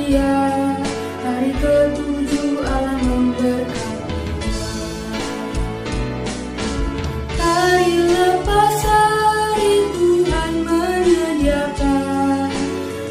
manusia, hari ketujuh Allah memberkati. Hari lepas hari Tuhan menyediakan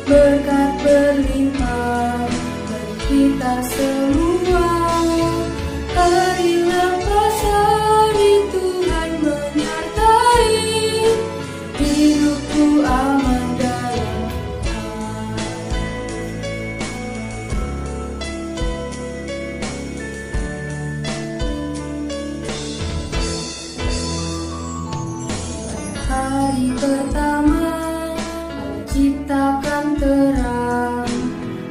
berkat berlimpah bagi kita semua. Hari lepas hari Tuhan menyertai hidupku aman dalam Tuhan. Hari pertama Allah ciptakan terang,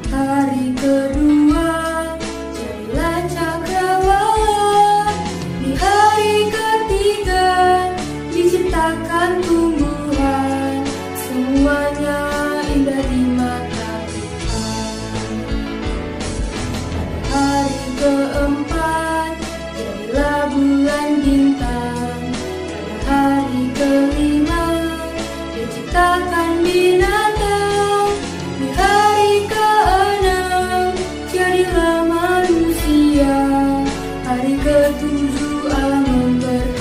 hari kedua jadilah cakrawala, di hari ketiga diciptakan tumbuhan, semuanya indah di mata Tuhan. Pada hari keempat jadilah bulan bintang, pada hari kelima diciptakan binatang, di hari keenam jadilah manusia, hari ketujuh Allah memberkati.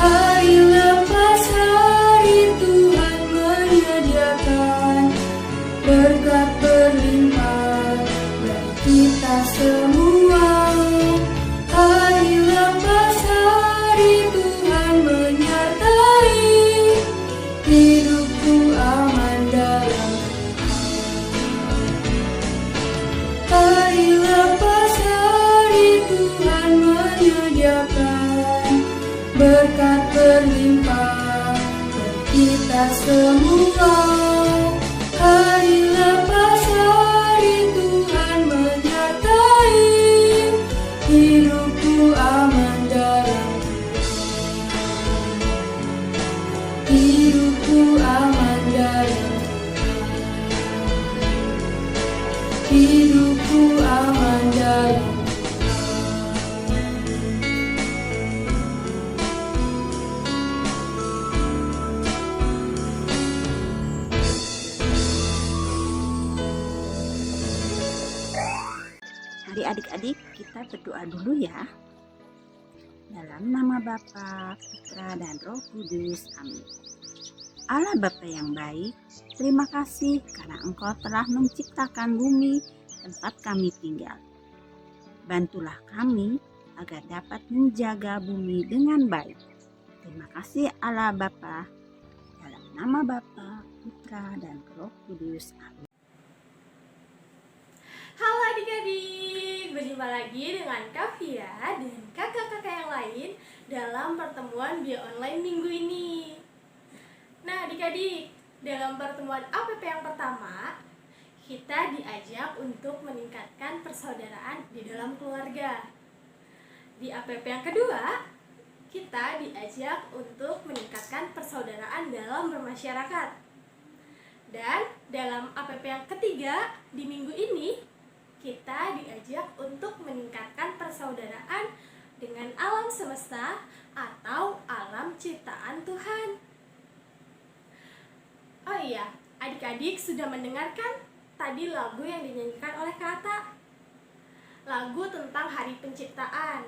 Hari lepas hari Tuhan menyediakan berkat berlimpah bagi kita semua. Hari lepas hari Tuhan menyertai hidupku aman dalam Tuhan. Hari lepas hari Tuhan menyediakan berkat berlimpah bagi kita semua. Hari lepas hari Tuhan menyertai hidupku aman dalam Tuhan. Hidupku aman dalam Tuhan. Hidupku aman dalam Tuhan. Mari adik-adik kita berdoa dulu ya. Dalam nama Bapa, Putra, dan Roh Kudus. Amin. Allah Bapa yang baik, terima kasih karena Engkau telah menciptakan bumi tempat kami tinggal. Bantulah kami agar dapat menjaga bumi dengan baik. Terima kasih Allah Bapa. Dalam nama Bapa, Putra, dan Roh Kudus. Amin. Halo adik-adik, berjumpa lagi dengan Kak Fia dan kakak-kakak yang lain dalam pertemuan Bio Online minggu ini. Nah adik-adik, dalam pertemuan APP yang pertama, kita diajak untuk meningkatkan persaudaraan di dalam keluarga. Di APP yang kedua, kita diajak untuk meningkatkan persaudaraan dalam bermasyarakat. Dan dalam APP yang ketiga, di minggu ini, kita diajak untuk meningkatkan persaudaraan dengan alam semesta atau alam ciptaan Tuhan. Oh iya, adik-adik sudah mendengarkan tadi lagu yang dinyanyikan oleh Kak Atta? Lagu tentang hari penciptaan.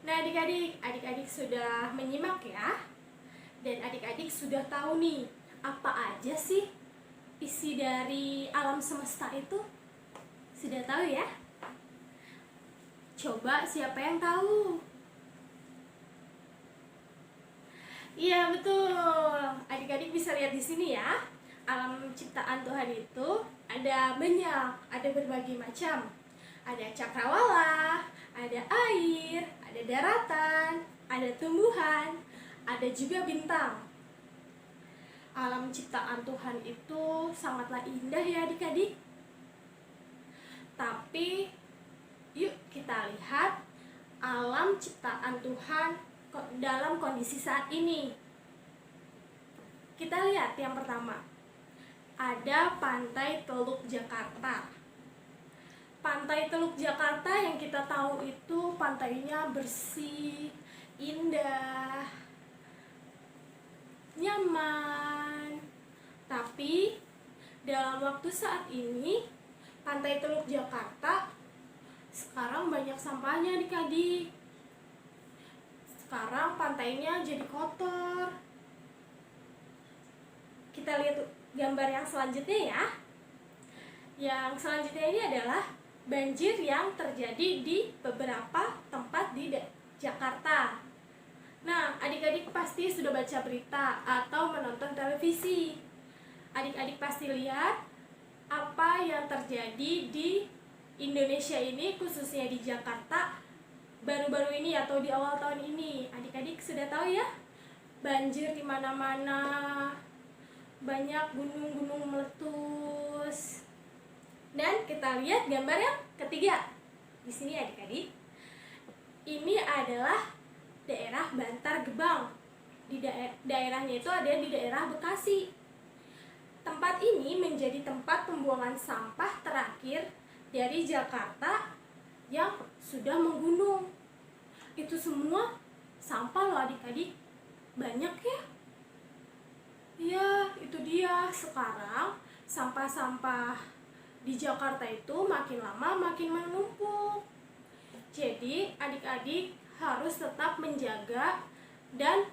Nah adik-adik sudah menyimak ya? Dan adik-adik sudah tahu nih, apa aja sih isi dari alam semesta itu? Sudah tahu ya? Coba siapa yang tahu? Iya betul. Adik-adik bisa lihat di sini ya. Alam ciptaan Tuhan itu ada banyak, ada berbagai macam. Ada cakrawala, ada air, ada daratan, ada tumbuhan, ada juga bintang. Alam ciptaan Tuhan itu sangatlah indah ya adik-adik. Tapi yuk kita lihat alam ciptaan Tuhan dalam kondisi saat ini. Kita lihat yang pertama, ada Pantai Teluk Jakarta. Pantai Teluk Jakarta yang kita tahu itu pantainya bersih, indah, nyaman, Tapi dalam waktu saat ini, Pantai Teluk Jakarta sekarang banyak sampahnya adik-adik. Sekarang pantainya jadi kotor. Kita lihat gambar yang selanjutnya ya. Yang selanjutnya ini adalah banjir yang terjadi di beberapa tempat di Jakarta. Nah, adik-adik pasti sudah baca berita atau menonton televisi. Adik-adik pasti lihat apa yang terjadi di Indonesia ini, khususnya di Jakarta baru-baru ini atau di awal tahun ini. Adik-adik sudah tahu ya, banjir di mana-mana, banyak gunung-gunung meletus. Dan kita lihat gambar yang ketiga. Di sini adik-adik, ini adalah daerah Bantar Gebang. Di daerahnya itu ada di daerah Bekasi. Tempat ini menjadi tempat pembuangan sampah terakhir dari Jakarta yang sudah menggunung. Itu semua sampah loh adik-adik. Banyak ya? Ya, itu dia. Sekarang sampah-sampah di Jakarta itu makin lama makin menumpuk. Jadi adik-adik harus tetap menjaga dan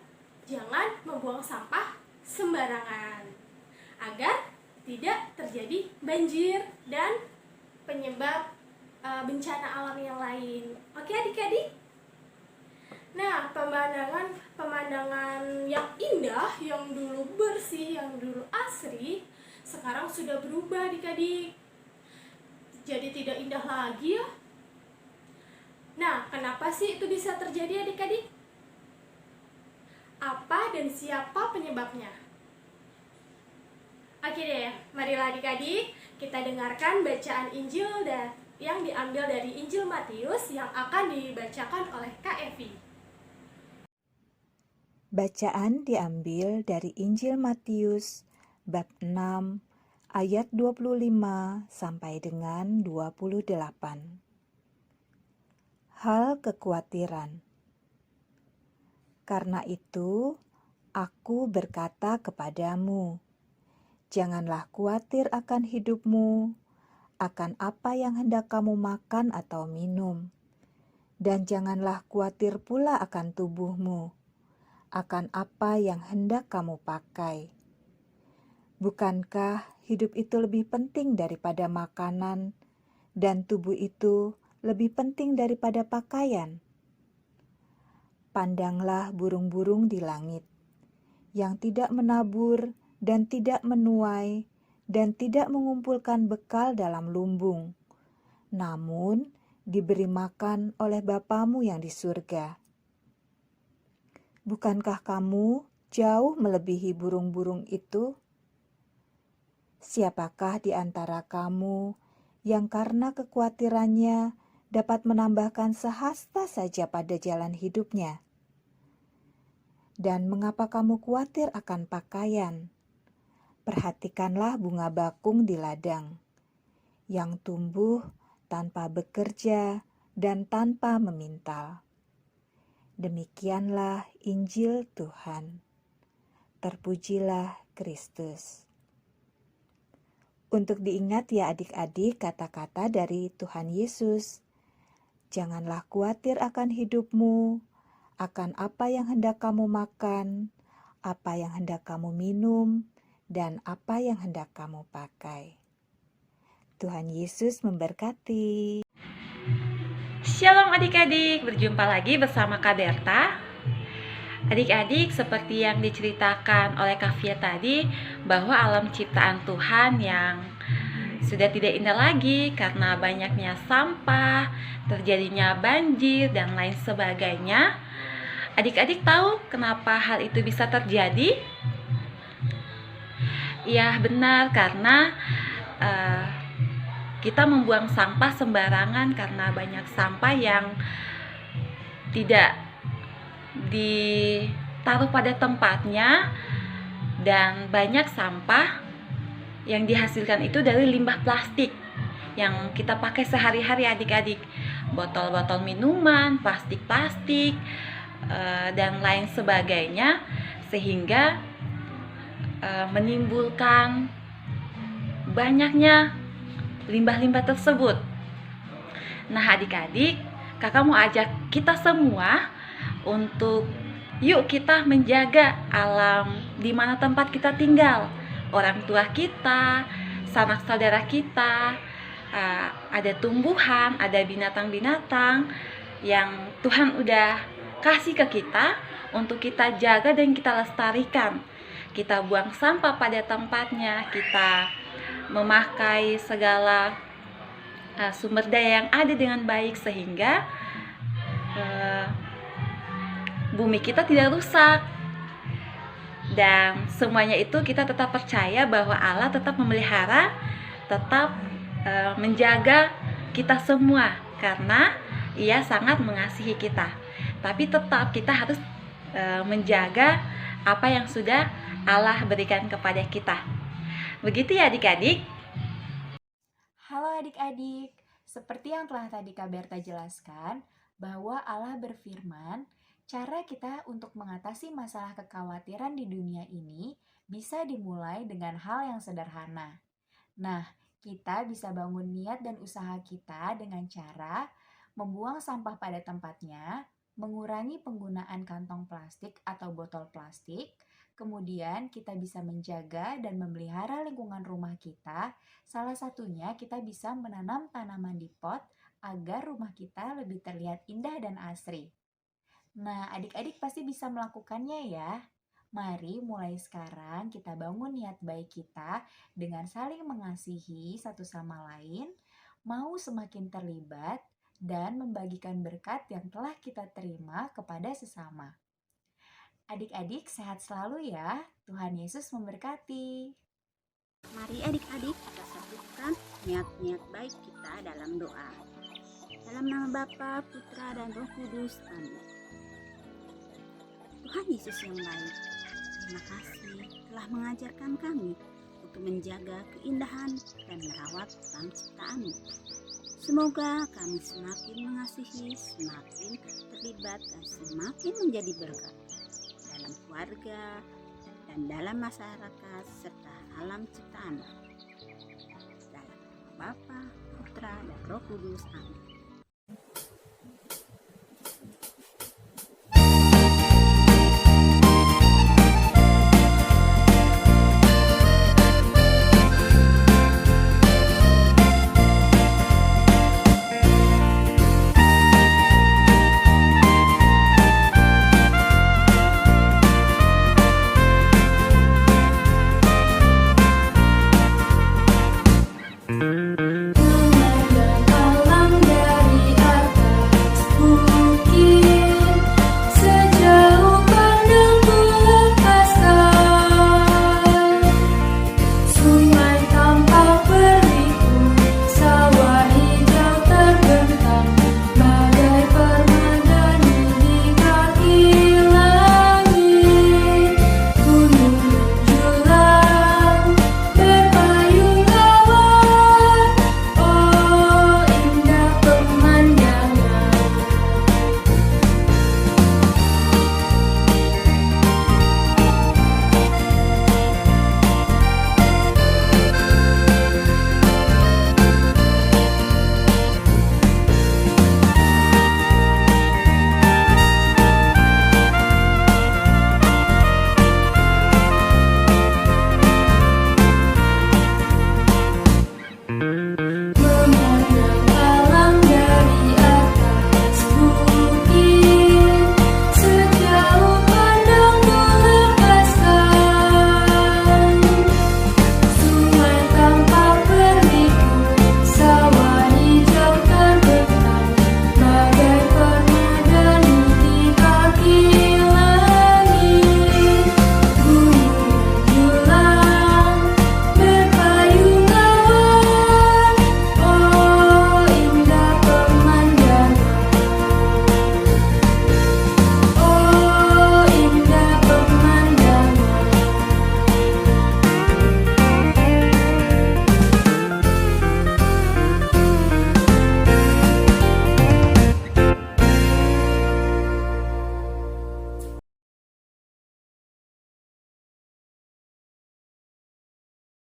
jangan membuang sampah sembarangan agar tidak terjadi banjir dan penyebab bencana alam yang lain. Oke adik-adik? Nah, pemandangan yang indah, yang dulu bersih, yang dulu asri, sekarang sudah berubah adik-adik. Jadi tidak indah lagi ya. Nah, kenapa sih itu bisa terjadi adik-adik? Apa dan siapa penyebabnya? Oke deh, marilah adik-adik kita dengarkan bacaan Injil yang diambil dari Injil Matius yang akan dibacakan oleh Kak Evi. Bacaan diambil dari Injil Matius bab 6 ayat 25 sampai dengan 28. Hal kekhawatiran. Karena itu, aku berkata kepadamu, janganlah khawatir akan hidupmu, akan apa yang hendak kamu makan atau minum, dan janganlah khawatir pula akan tubuhmu, akan apa yang hendak kamu pakai. Bukankah hidup itu lebih penting daripada makanan, dan tubuh itu lebih penting daripada pakaian? Pandanglah burung-burung di langit, yang tidak menabur dan tidak menuai, dan tidak mengumpulkan bekal dalam lumbung, namun diberi makan oleh Bapamu yang di surga. Bukankah kamu jauh melebihi burung-burung itu? Siapakah di antara kamu yang karena kekhawatirannya dapat menambahkan sehasta saja pada jalan hidupnya? Dan mengapa kamu khawatir akan pakaian? Perhatikanlah bunga bakung di ladang, yang tumbuh tanpa bekerja dan tanpa memintal. Demikianlah Injil Tuhan. Terpujilah Kristus. Untuk diingat ya adik-adik kata-kata dari Tuhan Yesus. Janganlah khawatir akan hidupmu, akan apa yang hendak kamu makan, apa yang hendak kamu minum, dan apa yang hendak kamu pakai. Tuhan Yesus memberkati. Shalom adik-adik, berjumpa lagi bersama Kak Berta. Adik-adik, seperti yang diceritakan oleh Kak Fia tadi, bahwa alam ciptaan Tuhan yang sudah tidak indah lagi karena banyaknya sampah, terjadinya banjir, dan lain sebagainya. Adik-adik tahu kenapa hal itu bisa terjadi? Ya benar, karena kita membuang sampah sembarangan karena banyak sampah yang tidak ditaruh pada tempatnya, dan banyak sampah yang dihasilkan itu dari limbah plastik yang kita pakai sehari-hari adik-adik, botol-botol minuman, plastik-plastik, dan lain sebagainya, sehingga menimbulkan banyaknya limbah-limbah tersebut. Nah adik-adik, kakak mau ajak kita semua untuk yuk kita menjaga alam di mana tempat kita tinggal. Orang tua kita, sanak saudara kita, ada tumbuhan, ada binatang-binatang yang Tuhan udah kasih ke kita untuk kita jaga dan kita lestarikan. Kita buang sampah pada tempatnya, kita memakai segala sumber daya yang ada dengan baik sehingga bumi kita tidak rusak. Dan semuanya itu kita tetap percaya bahwa Allah tetap memelihara, tetap menjaga kita semua karena Ia sangat mengasihi kita. Tapi tetap kita harus menjaga apa yang sudah Allah berikan kepada kita. Begitu ya adik-adik. Halo adik-adik, seperti yang telah tadi Kak Berta jelaskan, bahwa Allah berfirman, cara kita untuk mengatasi masalah kekhawatiran di dunia ini bisa dimulai dengan hal yang sederhana. Nah, kita bisa bangun niat dan usaha kita dengan cara membuang sampah pada tempatnya, mengurangi penggunaan kantong plastik atau botol plastik, kemudian kita bisa menjaga dan memelihara lingkungan rumah kita. Salah satunya kita bisa menanam tanaman di pot agar rumah kita lebih terlihat indah dan asri. Nah, adik-adik pasti bisa melakukannya ya. Mari mulai sekarang kita bangun niat baik kita dengan saling mengasihi satu sama lain, mau semakin terlibat, dan membagikan berkat yang telah kita terima kepada sesama. Adik-adik sehat selalu ya. Tuhan Yesus memberkati. Mari adik-adik kita satukan niat-niat baik kita dalam doa. Dalam nama Bapa, Putra, dan Roh Kudus. Amin. Tuhan Yesus yang baik, terima kasih telah mengajarkan kami untuk menjaga keindahan dan merawat alam ciptaan-Mu. Semoga kami semakin mengasihi, semakin terlibat, dan semakin menjadi berkat dalam keluarga dan dalam masyarakat serta alam ciptaan. Dalam Bapa, Putra, dan Roh Kudus. Amin.